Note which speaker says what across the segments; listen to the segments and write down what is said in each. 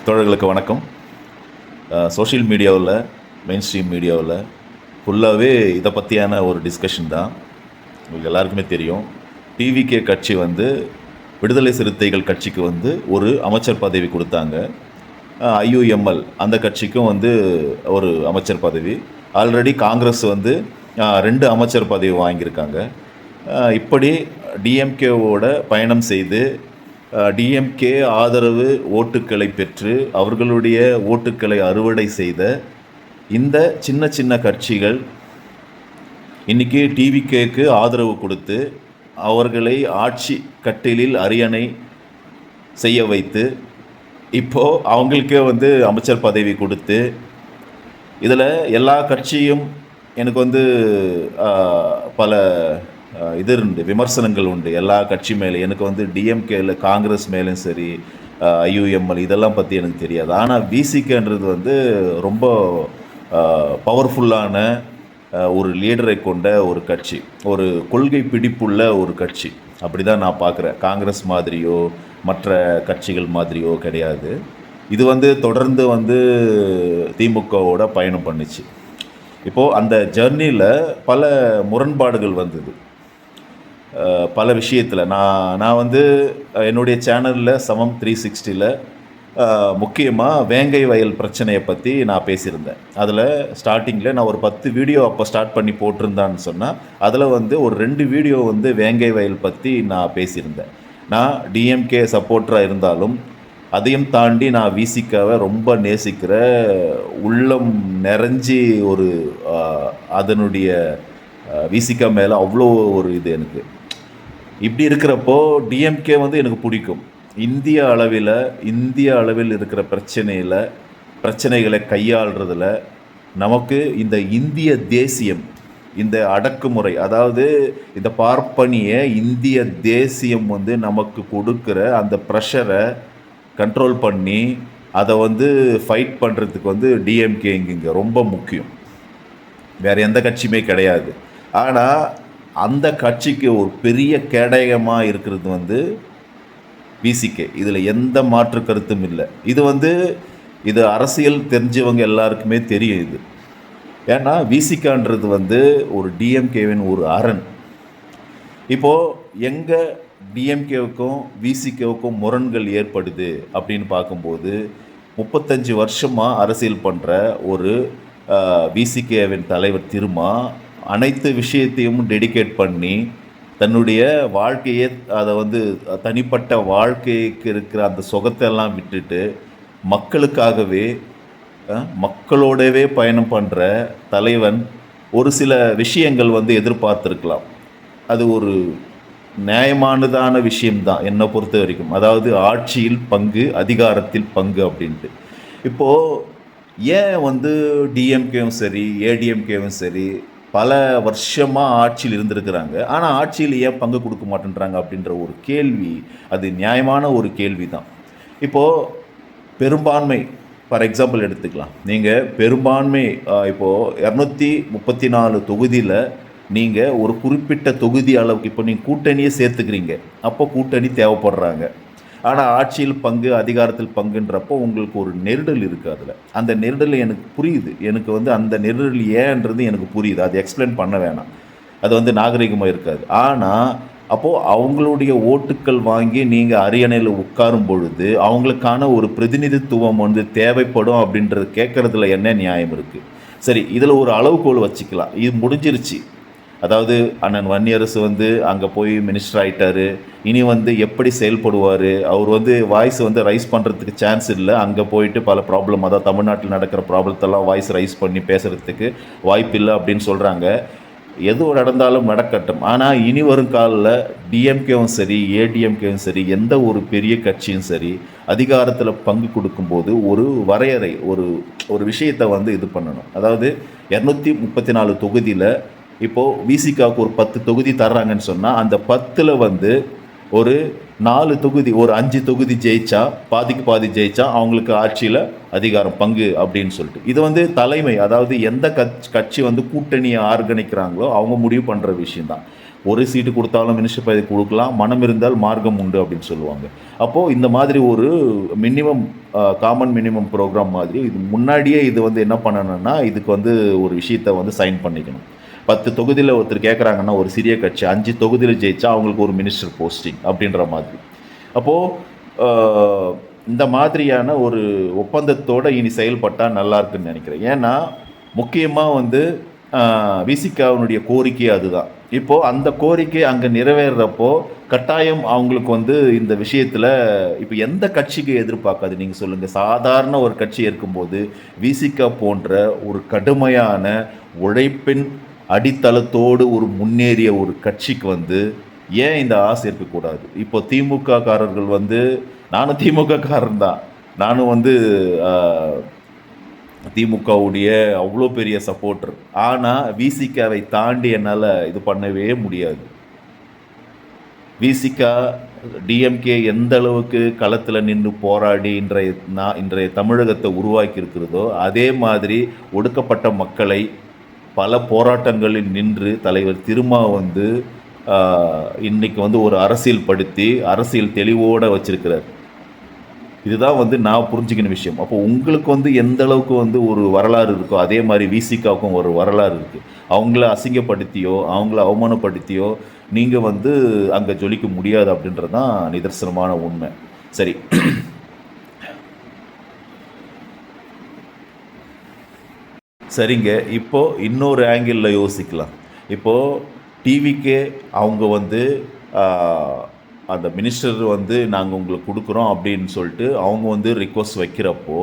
Speaker 1: தோழர்களுக்கு வணக்கம். சோஷியல் மீடியாவில், மெயின் ஸ்ட்ரீம் மீடியாவில் ஃபுல்லாகவே இதை பற்றியான ஒரு டிஸ்கஷன் தான். உங்களுக்கு எல்லாருக்குமே தெரியும், டிவிகே கட்சி விடுதலை சிறுத்தைகள் கட்சிக்கு ஒரு அமைச்சர் பதவி கொடுத்தாங்க. ஐயுஎம்எல் அந்த கட்சிக்கும் ஒரு அமைச்சர் பதவி. ஆல்ரெடி காங்கிரஸ் 2 அமைச்சர் பதவி வாங்கியிருக்காங்க. இப்படி டிஎம்கேவோட பயணம் செய்து டிஎம்கே ஆதரவு ஓட்டுக்களை பெற்று அவர்களுடைய ஓட்டுக்களை அறுவடை செய்த இந்த சின்ன சின்ன கட்சிகள் இன்றைக்கி டிவிகேக்கு ஆதரவு கொடுத்து அவர்களை ஆட்சி கட்டிலில் அரியணை செய்ய வைத்து இப்போது அவங்களுக்கே அமைச்சர் பதவி கொடுத்து இதில் எல்லா கட்சியும் எனக்கு பல இது உண்டு, விமர்சனங்கள் உண்டு எல்லா கட்சி மேலே. எனக்கு டிஎம்கேல காங்கிரஸ் மேலேயும் சரி, ஐயுஎம்எல் இதெல்லாம் பற்றி எனக்கு தெரியாது. ஆனால் விசிகேன்றது ரொம்ப பவர்ஃபுல்லான ஒரு லீடரை கொண்ட ஒரு கட்சி, ஒரு கொள்கை பிடிப்புள்ள ஒரு கட்சி. அப்படி தான் நான் பார்க்குறேன். காங்கிரஸ் மாதிரியோ மற்ற கட்சிகள் மாதிரியோ கிடையாது. இது தொடர்ந்து திமுகவோட பயணம் பண்ணிச்சு. இப்போது அந்த ஜர்னியில் பல முரண்பாடுகள் வந்தது பல விஷயத்தில். நான் என்னுடைய சேனலில் சமம் 360ல் முக்கியமாக வேங்கை வயல் பிரச்சனையை பற்றி நான் பேசியிருந்தேன். அதில் ஸ்டார்டிங்கில் நான் ஒரு 10 வீடியோ அப்போ ஸ்டார்ட் பண்ணி போட்டிருந்தான்னு சொன்னால் அதில் ஒரு 2 வீடியோ வேங்கை வயல் பற்றி நான் பேசியிருந்தேன். நான் டிஎம்கே சப்போர்ட்டராக இருந்தாலும் அதையும் தாண்டி நான் விசிகாவை ரொம்ப நேசிக்கிற, உள்ளம் நிறைஞ்சி ஒரு அதனுடைய விசிகா மேலே அவ்வளோ ஒரு இது எனக்கு. இப்படி இருக்கிறப்போ டிஎம்கே எனக்கு பிடிக்கும். இந்திய அளவில் இருக்கிற பிரச்சனைகளை கையாளுறதுல நமக்கு இந்த இந்திய தேசியம், இந்த அடக்குமுறை, அதாவது இந்த பார்ப்பனிய இந்திய தேசியம் நமக்கு கொடுக்குற அந்த ப்ரெஷரை கண்ட்ரோல் பண்ணி அதை ஃபைட் பண்ணுறதுக்கு டிஎம்கே இங்கே ரொம்ப முக்கியம். வேறு எந்த கட்சியுமே கிடையாது. ஆனால் அந்த கட்சிக்கு ஒரு பெரிய கேடயமாக இருக்கிறது விசிகே. இதில் எந்த மாற்று கருத்தும் இல்லை. இது அரசியல் தெரிஞ்சவங்க எல்லாருக்குமே தெரியும் இது. ஏன்னா விசிகான்றது ஒரு டிஎம்கேவின் ஒரு அரண். இப்போது எங்கே டிஎம்கேவுக்கும் விசிகேவுக்கும் முரண்கள் ஏற்படுது அப்படின்னு பார்க்கும்போது, 35 வருஷமாக அரசியல் பண்ணுற ஒரு விசிகேவின் தலைவர் திருமா அனைத்து விஷயத்தையும் டெடிகேட் பண்ணி தன்னுடைய வாழ்க்கையை அதை தனிப்பட்ட வாழ்க்கைக்கு இருக்கிற அந்த சுகத்தெல்லாம் விட்டுட்டு மக்களுக்காகவே மக்களோடவே பயணம் பண்ணுற தலைவன் ஒரு சில விஷயங்கள் எதிர்பார்த்துருக்கலாம். அது ஒரு நியாயமானதான விஷயம்தான் என்னை பொறுத்த வரைக்கும். அதாவது ஆட்சியில் பங்கு, அதிகாரத்தில் பங்கு அப்படின்ட்டு. இப்போது ஏன் டிஎம்கேவும் சரி ஏடிஎம்கேவும் சரி பல வருஷமாக ஆட்சியில் இருந்திருக்கிறாங்க, ஆனால் ஆட்சியில் ஏன் பங்கு கொடுக்க மாட்டேன்றாங்க அப்படின்ற ஒரு கேள்வி, அது நியாயமான ஒரு கேள்வி தான். இப்போது பெரும்பான்மை, ஃபார் எக்ஸாம்பிள் எடுத்துக்கலாம். நீங்கள் பெரும்பான்மை இப்போது 234 தொகுதியில் நீங்கள் ஒரு குறிப்பிட்ட தொகுதி அளவுக்கு இப்போ நீங்கள் கூட்டணியே சேர்த்துக்கிறீங்க, அப்போ கூட்டணி தேவைப்படுறாங்க. ஆனால் ஆட்சியில் பங்கு, அதிகாரத்தில் பங்குன்றப்போ உங்களுக்கு ஒரு நெருடல் இருக்குது. அதில் அந்த நெருடல் எனக்கு புரியுது. எனக்கு அந்த நெருடல் ஏன்றது எனக்கு புரியுது. அது எக்ஸ்பிளைன் பண்ண வேணாம். அது நாகரிகமாக இருக்காது. ஆனால் அப்போது அவங்களுடைய ஓட்டுக்கள் வாங்கி நீங்கள் அரியணையில் உட்காரும் பொழுது அவங்களுக்கான ஒரு பிரதிநிதித்துவம் தேவைப்படும் அப்படின்றது கேட்குறதுல என்ன நியாயம் இருக்குது? சரி, இதில் ஒரு அளவுகோல் வச்சுக்கலாம். இது முடிஞ்சிருச்சு. அதாவது அண்ணன் வன்னியரசு அங்கே போய் மினிஸ்டர் ஆகிட்டார். இனி எப்படி செயல்படுவார்? அவர் வாய்ஸ் ரைஸ் பண்ணுறதுக்கு சான்ஸ் இல்லை. அங்கே போயிட்டு பல ப்ராப்ளம், அதாவது தமிழ்நாட்டில் நடக்கிற ப்ராப்ளத்தெல்லாம் வாய்ஸ் ரைஸ் பண்ணி பேசுகிறதுக்கு வாய்ப்பு இல்லை அப்படின்னு சொல்கிறாங்க. எது நடந்தாலும் நடக்கட்டும். ஆனால் இனி வரும் காலில் டிஎம்கேவும் சரி ஏடிஎம்கேவும் சரி எந்த ஒரு பெரிய கட்சியும் சரி அதிகாரத்தில் பங்கு கொடுக்கும்போது ஒரு வரையறை, ஒரு விஷயத்தை இது பண்ணணும். அதாவது 234 தொகுதியில் இப்போது விசிகாவுக்கு ஒரு 10 தொகுதி தர்றாங்கன்னு சொன்னால் அந்த 10ல் ஒரு 4 தொகுதி, ஒரு 5 தொகுதி ஜெயிச்சா, பாதிக்கு பாதி ஜெயிச்சா அவங்களுக்கு ஆட்சியில் அதிகாரம் பங்கு அப்படின்னு சொல்லிட்டு இது தலைமை, அதாவது எந்த கட்சி கூட்டணியை ஆர்கனைக்கிறாங்களோ அவங்க முடிவு பண்ணுற விஷயந்தான். ஒரு சீட்டு கொடுத்தாலும் மினிஸ்டர் பதவி கொடுக்கலாம், மனம் இருந்தால் மார்க்கம் உண்டு அப்படின்னு சொல்லுவாங்க. அப்போது இந்த மாதிரி ஒரு மினிமம் காமன் மினிமம் ப்ரோக்ராம் மாதிரி இது முன்னாடியே இது வந்து என்ன பண்ணணும்னா, இதுக்கு வந்து ஒரு விஷயத்தை வந்து சைன் பண்ணிக்கணும். 10 தொகுதியில் ஒருத்தர் கேட்குறாங்கன்னா, ஒரு சிறிய கட்சி 5 தொகுதியில் ஜெயிச்சா அவங்களுக்கு ஒரு மினிஸ்டர் போஸ்டிங் அப்படின்ற மாதிரி. அப்போது இந்த மாதிரியான ஒரு ஒப்பந்தத்தோடு இனி செயல்பட்டால் நல்லா இருக்குன்னு நினைக்கிறேன். ஏன்னா முக்கியமாக வந்து விசிகாவினுடைய கோரிக்கை அதுதான். இப்போது அந்த கோரிக்கை அங்கே நிறைவேறப்போ கட்டாயம் அவங்களுக்கு வந்து இந்த விஷயத்தில் இப்போ எந்த கட்சிக்கு எதிர்பார்க்காது நீங்கள் சொல்லுங்கள். சாதாரண ஒரு கட்சி இருக்கும்போது விசிகா போன்ற ஒரு கடுமையான உழைப்பின் அடித்தளத்தோடு ஒரு முன்னேறிய ஒரு கட்சிக்கு வந்து ஏன் இந்த ஆசை இருக்கக்கூடாது? இப்போ திமுக காரர்கள் வந்து, நானும் திமுக காரன் தான், நானும் வந்து திமுகவுடைய அவ்வளோ பெரிய சப்போர்ட்டர். ஆனால் விசிகாவை தாண்டி என்னால் இது பண்ணவே முடியாது. விசிகா டிஎம்கே எந்த அளவுக்கு களத்தில் நின்று போராடி இன்றைய தமிழகத்தை உருவாக்கி இருக்கிறதோ அதே மாதிரி ஒடுக்கப்பட்ட மக்களை பல போராட்டங்களில் நின்று தலைவர் திருமா வந்து இன்றைக்கி வந்து ஒரு அரசியல் தெளிவோடு வச்சிருக்கிறார். இதுதான் வந்து நான் புரிஞ்சுக்கின விஷயம். அப்போ உங்களுக்கு வந்து எந்த அளவுக்கு வந்து ஒரு வரலாறு இருக்கோ அதே மாதிரி விசிகாவுக்கும் ஒரு வரலாறு இருக்குது. அவங்கள அசிங்கப்படுத்தியோ அவங்கள அவமானப்படுத்தியோ நீங்கள் வந்து அங்கே ஜொலிக்க முடியாது அப்படின்றது தான் நிதர்சனமான உண்மை. சரி, சரிங்க. இப்போது இன்னொரு ஆங்கிளில் யோசிக்கலாம். இப்போது டிவிக்கே அவங்க வந்து அந்த மினிஸ்டர் வந்து நாங்கள் உங்களுக்கு கொடுக்குறோம் அப்படின்னு சொல்லிட்டு அவங்க வந்து ரிக்வஸ்ட் வைக்கிறப்போ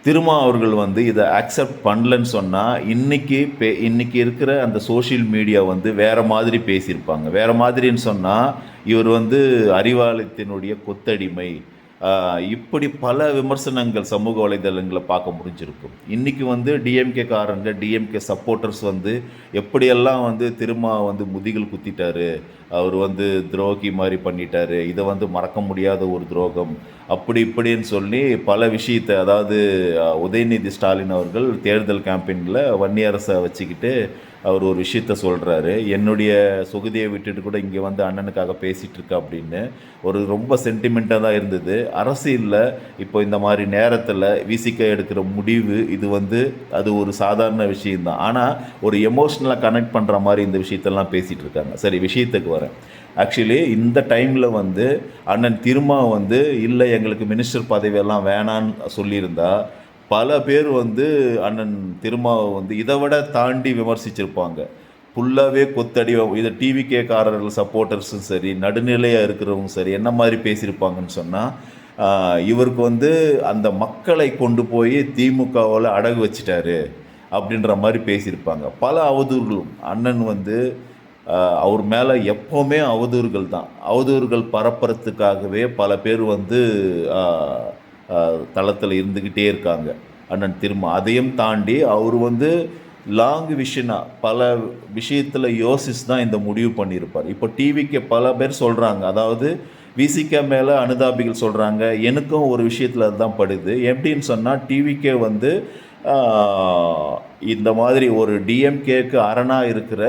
Speaker 1: திருமா அவர்கள் வந்து இதை அக்செப்ட் பண்ணலன்னு சொன்னால் இன்றைக்கி இருக்கிற அந்த சோஷியல் மீடியா வந்து வேறு மாதிரி பேசியிருப்பாங்க. வேறு மாதிரின்னு சொன்னால் இவர் வந்து அறிவாலயத்தினுடைய கொத்தடிமை, இப்படி பல விமர்சனங்கள் சமூக வலைதளங்களை பார்க்க முடிஞ்சிருக்கும். இன்றைக்கி வந்து டிஎம்கே காரங்க, டிஎம்கே சப்போர்ட்டர்ஸ் வந்து எப்படியெல்லாம் வந்து திருமா வந்து முதுகில் குத்திட்டாரு, அவர் வந்து துரோகி மாதிரி பண்ணிட்டாரு, இதை வந்து மறக்க முடியாத ஒரு துரோகம் அப்படி இப்படின்னு சொல்லி பல விஷயத்தை, அதாவது உதயநிதி ஸ்டாலின் அவர்கள் தேர்தல் கேம்பெயினில் வன்னியரசை வச்சுக்கிட்டு அவர் ஒரு விஷயத்த சொல்கிறாரு, என்னுடைய சொகுதியை விட்டுட்டு கூட இங்கே வந்து அண்ணனுக்காக பேசிகிட்டு இருக்கா அப்படின்னு. ஒரு ரொம்ப சென்டிமெண்ட்டாக தான் இருந்தது. அரசியலில் இப்போ இந்த மாதிரி நேரத்தில் விசிக எடுக்கிற முடிவு இது வந்து அது ஒரு சாதாரண விஷயந்தான். ஆனால் ஒரு எமோஷ்னலாக கனெக்ட் பண்ணுற மாதிரி இந்த விஷயத்தெல்லாம் பேசிகிட்டு இருக்காங்க. சரி, விஷயத்துக்கு வரேன். ஆக்சுவலி இந்த டைமில் வந்து அண்ணன் திருமா வந்து இல்லை எங்களுக்கு மினிஸ்டர் பதவியெல்லாம் வேணான்னு சொல்லியிருந்தா பல பேர் வந்து அண்ணன் திருமாவை வந்து இதை விட தாண்டி விமர்சிச்சிருப்பாங்க. ஃபுல்லாகவே கொத்தடி. இதை டிவிகேக்காரர்கள் சப்போர்ட்டர்ஸும் சரி, நடுநிலையாக இருக்கிறவங்க சரி என்ன மாதிரி பேசியிருப்பாங்கன்னு சொன்னால், இவருக்கு வந்து அந்த மக்களை கொண்டு போய் திமுகவில் அடகு வச்சிட்டாரு அப்படின்ற மாதிரி பேசியிருப்பாங்க. பல அவதூறுகளும் அண்ணன் வந்து அவர் மேலே எப்போவுமே அவதூறுகள் பரப்புறதுக்காகவே பல பேர் வந்து தளத்தில் இருந்துக்கிட்டே இருக்காங்க அண்ணன் திருமா. அதையும் தாண்டி அவர் வந்து லாங் விஷனாக பல விஷயத்தில் யோசிச்சு தான் இந்த முடிவு பண்ணியிருப்பார். இப்போ டிவிக்கு பல பேர் சொல்கிறாங்க, அதாவது விசிகே மேலே அனுதாபிகள் சொல்கிறாங்க. எனக்கும் ஒரு விஷயத்தில் அதுதான் படுது. எப்படின்னு சொன்னால் டிவிக்கே வந்து இந்த மாதிரி ஒரு டிஎம்கேக்கு அரணாக இருக்கிற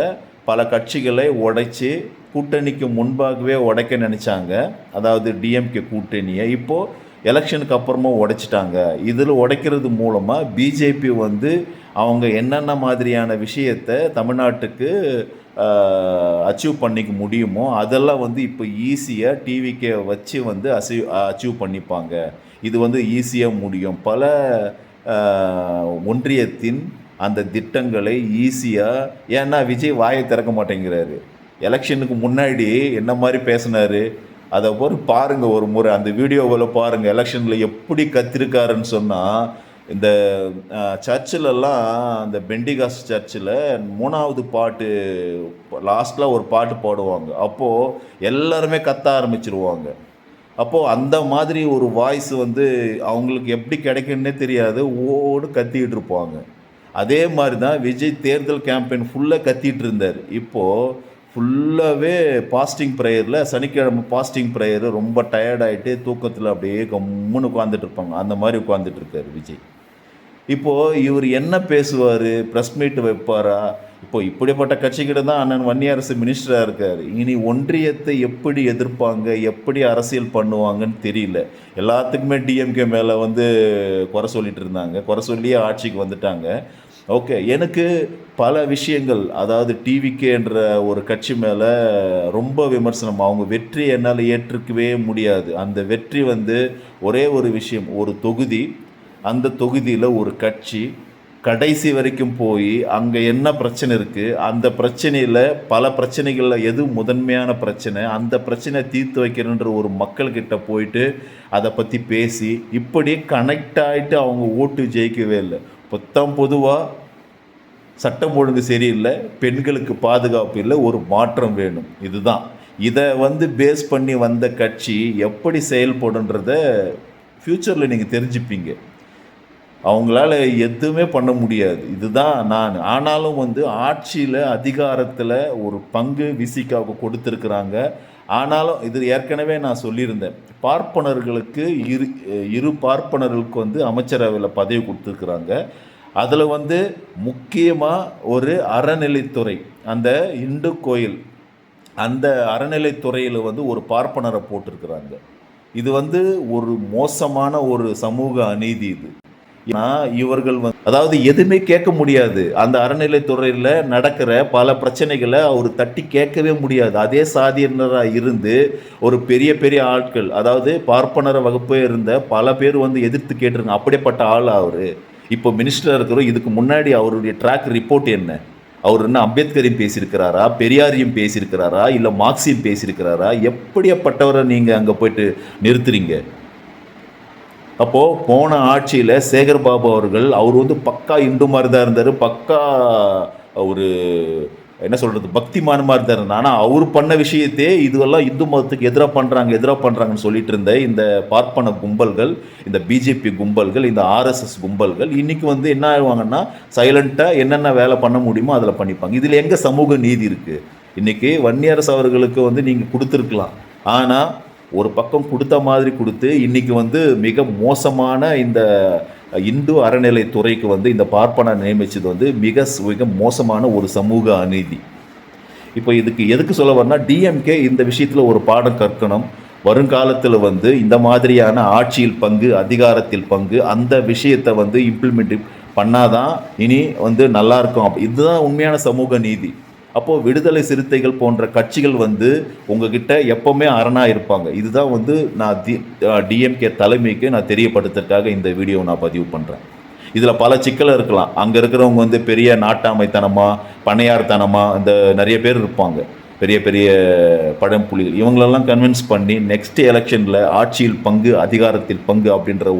Speaker 1: பல கட்சிகளை உடைச்சி கூட்டணிக்கு முன்பாகவே உடைக்க நினச்சாங்க. அதாவது டிஎம்கே கூட்டணியை இப்போது எலெக்ஷனுக்கு அப்புறமா உடைச்சிட்டாங்க. இதில் உடைக்கிறது மூலமாக பிஜேபி வந்து அவங்க என்னென்ன மாதிரியான விஷயத்தை தமிழ்நாட்டுக்கு அச்சீவ் பண்ணிக்க முடியுமோ அதெல்லாம் வந்து இப்போ ஈஸியாக டிவிக்கே வச்சு வந்து அச்சீவ் பண்ணிப்பாங்க. இது வந்து ஈஸியாக முடியும். பல ஒன்றியத்தின் அந்த திட்டங்களை ஈஸியாக, ஏன்னா விஜய் வாயை திறக்க மாட்டேங்கிறாரு. எலெக்ஷனுக்கு முன்னாடி என்ன மாதிரி பேசினார் அதை போய் பாருங்கள் ஒரு முறை, அந்த வீடியோவில் பாருங்கள். எலெக்ஷனில் எப்படி கத்திருக்காருன்னு சொன்னால், இந்த சர்ச்சிலெல்லாம் அந்த பெண்டிகாஸ் சர்ச்சில் 3வது பாட்டு லாஸ்ட்டில் ஒரு பாட்டு பாடுவாங்க. அப்போது எல்லாருமே கத்த ஆரம்பிச்சிருவாங்க. அப்போது அந்த மாதிரி ஒரு வாய்ஸ் வந்து அவங்களுக்கு எப்படி கிடைக்குன்னே தெரியாது, ஓடு கத்திக்கிட்டு இருப்பாங்க. அதே மாதிரி தான் விஜய் தேர்தல் கேம்பெயின் ஃபுல்லாக கத்திகிட்டு இருந்தார். இப்போது ஃபுல்லாகவே பாஸ்டிங் ப்ரேயரில், சனிக்கிழமை பாஸ்டிங் ப்ரேயரு, ரொம்ப டயர்டாகிட்டு தூக்கத்தில் அப்படியே கம்முன்னு உட்காந்துட்டு இருப்பாங்க. அந்த மாதிரி உட்காந்துட்ருக்கார் விஜய். இப்போது இவர் என்ன பேசுவார், ப்ரெஸ் மீட் வைப்பாரா? இப்போ இப்படிப்பட்ட கட்சிக்கிட்ட தான் அண்ணன் வன்னியரசு மினிஸ்டராக இருக்கார். இனி ஒன்றியத்தை எப்படி எதிர்ப்பாங்க, எப்படி அரசியல் பண்ணுவாங்கன்னு தெரியல. எல்லாத்துக்குமே டிஎம்கே மேலே வந்து குறை சொல்லிட்டு இருந்தாங்க, குறை சொல்லியே ஆட்சிக்கு வந்துட்டாங்க. ஓகே, எனக்கு பல விஷயங்கள், அதாவது டிவிகேன்ற ஒரு கட்சி மேலே ரொம்ப விமர்சனம். அவங்க வெற்றி என்னால் ஏற்றுக்கவே முடியாது. அந்த வெற்றி வந்து ஒரே ஒரு விஷயம், ஒரு தொகுதி, அந்த தொகுதியில் ஒரு கட்சி கடைசி வரைக்கும் போய் அங்கே என்ன பிரச்சனை இருக்குது, அந்த பிரச்சனையில் பல பிரச்சனைகளில் எது முதன்மையான பிரச்சனை, அந்த பிரச்சனையை தீர்த்து வைக்கிறன்ற ஒரு மக்கள்கிட்ட போயிட்டு அதை பற்றி பேசி இப்படி கனெக்ட் ஆகிட்டு அவங்க ஓட்டு ஜெயிக்கவே இல்லை. பொதுவாக சட்டம் ஒழுங்கு சரியில்லை, பெண்களுக்கு பாதுகாப்பு இல்லை, ஒரு மாற்றம் வேணும். இதுதான். இதை வந்து பேஸ் பண்ணி வந்த கட்சி எப்படி செயல்படுன்றத ஃப்யூச்சரில் நீங்கள் தெரிஞ்சுப்பீங்க. அவங்களால எதுவுமே பண்ண முடியாது. இதுதான் நான். ஆனாலும் வந்து ஆட்சியில் அதிகாரத்தில் ஒரு பங்கு விசிகாவுக்கு கொடுத்துருக்குறாங்க. ஆனாலும் இது ஏற்கனவே நான் சொல்லியிருந்தேன், பார்ப்பனர்களுக்கு இரு பார்ப்பனர்களுக்கு வந்து அமைச்சரவையில் பதவி கொடுத்துருக்குறாங்க. அதில் வந்து முக்கியமாக ஒரு அறநிலைத்துறை, அந்த இந்து கோயில், அந்த அறநிலைத்துறையில் வந்து ஒரு பார்ப்பனரை போட்டிருக்கிறாங்க. இது வந்து ஒரு மோசமான ஒரு சமூக அநீதி. இது இவர்கள் அதாவது எதுவுமே கேட்க முடியாது. அந்த அறநிலைத்துறையில் நடக்கிற பல பிரச்சனைகளை அவர் தட்டி கேட்கவே முடியாது. அதே சாதியினராக இருந்து ஒரு பெரிய பெரிய ஆட்கள், அதாவது பார்ப்பனர வகுப்பே இருந்த பல பேர் வந்து எதிர்த்து கேட்டிருங்க. அப்படிப்பட்ட ஆள் அவர். இப்போ மினிஸ்டராக இருக்கிறோம். இதுக்கு முன்னாடி அவருடைய ட்ராக் ரிப்போர்ட் என்ன? அவர் என்ன அம்பேத்கரையும் பேசியிருக்கிறாரா, பெரியாரையும் பேசியிருக்கிறாரா, இல்லை மார்க்ஸையும் பேசியிருக்கிறாரா? எப்படியாப்பட்டவரை நீங்கள் அங்கே போயிட்டு நிறுத்துறீங்க? அப்போது போன ஆட்சியில் சேகர்பாபு அவர்கள், அவர் வந்து பக்கா இந்து மாதிரி தான் இருந்தார், பக்கா ஒரு என்ன சொல்கிறது, பக்திமான மாதிரி தான் இருந்தார். ஆனால் அவர் பண்ண விஷயத்தே இதுவெல்லாம் இந்து மதத்துக்கு எதிராக பண்ணுறாங்கன்னு சொல்லிட்டு இருந்த இந்த பார்ப்பன கும்பல்கள், இந்த பிஜேபி கும்பல்கள், இந்த ஆர்எஸ்எஸ் கும்பல்கள் இன்றைக்கி வந்து என்ன ஆகுவாங்கன்னா சைலண்ட்டாக என்னென்ன வேலை பண்ண முடியுமோ அதில் பண்ணிப்பாங்க. இதில் எங்கே சமூக நீதி இருக்குது? இன்றைக்கி வன்னியரசு அவர்களுக்கு வந்து நீங்கள் கொடுத்துருக்கலாம். ஆனால் ஒரு பக்கம் கொடுத்த மாதிரி கொடுத்து இன்றைக்கி வந்து மிக மோசமான இந்த இந்து அறநிலைத்துறைக்கு வந்து இந்த பார்ப்பனை நியமித்தது வந்து மிக மிக மோசமான ஒரு சமூக அநீதி. இப்போ இதுக்கு எதுக்கு சொல்ல வரனா, டிஎம்கே இந்த விஷயத்தில் ஒரு பாடம் கற்கணும். வருங்காலத்தில் வந்து இந்த மாதிரியான ஆட்சியில் பங்கு, அதிகாரத்தில் பங்கு, அந்த விஷயத்தை வந்து இம்ப்ளிமெண்ட் பண்ணாதான் இனி வந்து நல்லாயிருக்கும். இதுதான் உண்மையான சமூக நீதி. அப்போது விடுதலை சிறுத்தைகள் போன்ற கட்சிகள் வந்து உங்ககிட்ட எப்போவுமே அரணாக இருப்பாங்க. இதுதான் வந்து நான் டிஎம்கே தலைமைக்கு நான் தெரியப்படுத்துறதுக்காக இந்த வீடியோவை நான் பதிவு பண்ணுறேன். இதில் பல சிக்கல் இருக்கலாம். அங்கே இருக்கிறவங்க வந்து பெரிய நாட்டாமைத்தனமாக, பணையார்த்தனமாக, இந்த நிறைய பேர் இருப்பாங்க, பெரிய பெரிய பழம்புலிகள். இவங்களெல்லாம் கன்வின்ஸ் பண்ணி நெக்ஸ்ட் எலெக்ஷனில் ஆட்சியில் பங்கு, அதிகாரத்தில் பங்கு அப்படின்ற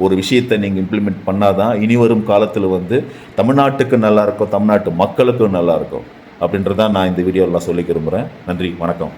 Speaker 1: ஒரு விஷயத்தை நீங்கள் இம்ப்ளிமெண்ட் பண்ணாதான் இனி வரும் காலத்தில் வந்து தமிழ்நாட்டுக்கு நல்லாயிருக்கும், தமிழ்நாட்டு மக்களுக்கும் நல்லாயிருக்கும் அப்படின்றதான் நான் இந்த வீடியோவில் சொல்லிக்க விரும்புகிறேன். நன்றி, வணக்கம்.